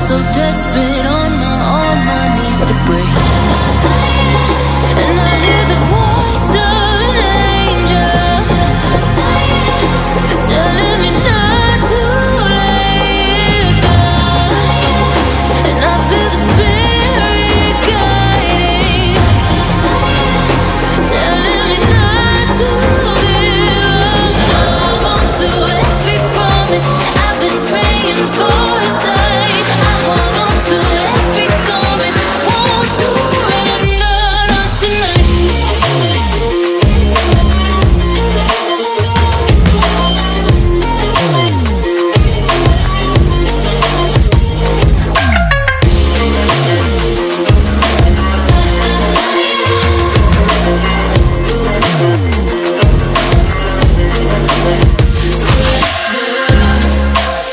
so desperate on my knees to break. And I hear the voice of an angel telling me not to lay it down. And I feel the spirit guiding, telling me not to give up. Hold on to every promise I've been praying for at night. I hold on to every garment, won't surrender, not tonight.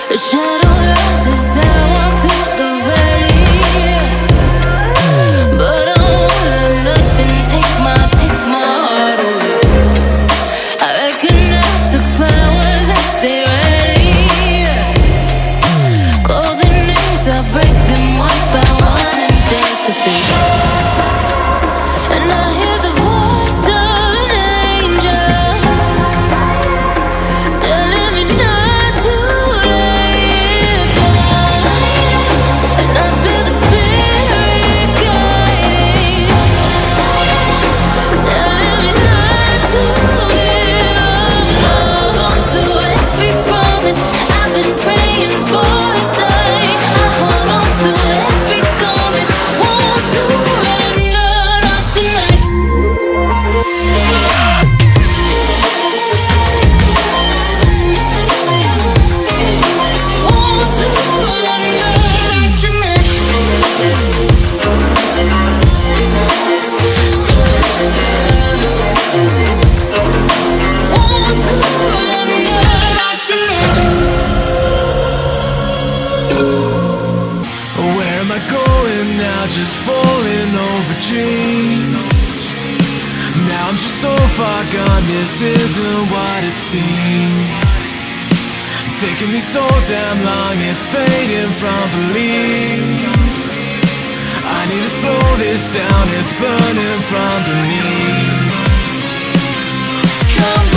The shadow rises as I walk through the valley, but I won't let nothing take my heart away. I recognize the powers as they rally. Call their names, I break them one by one and face to face. And I hear the voice of an angel telling me not to lay it down. And I feel the spirit guiding, telling me not to give up. Hold on to every promise I've been praying for at night. I hold on to every garment, won't surrender, not tonight. Won't surrender, not tonight. Won't surrender, not tonight. Where am I going now? Just falling over dreams. Now I'm just so far gone, this isn't what it seems. Taking me so damn long, it's fading from belief. I need to slow this down, it's burning from beneath. Come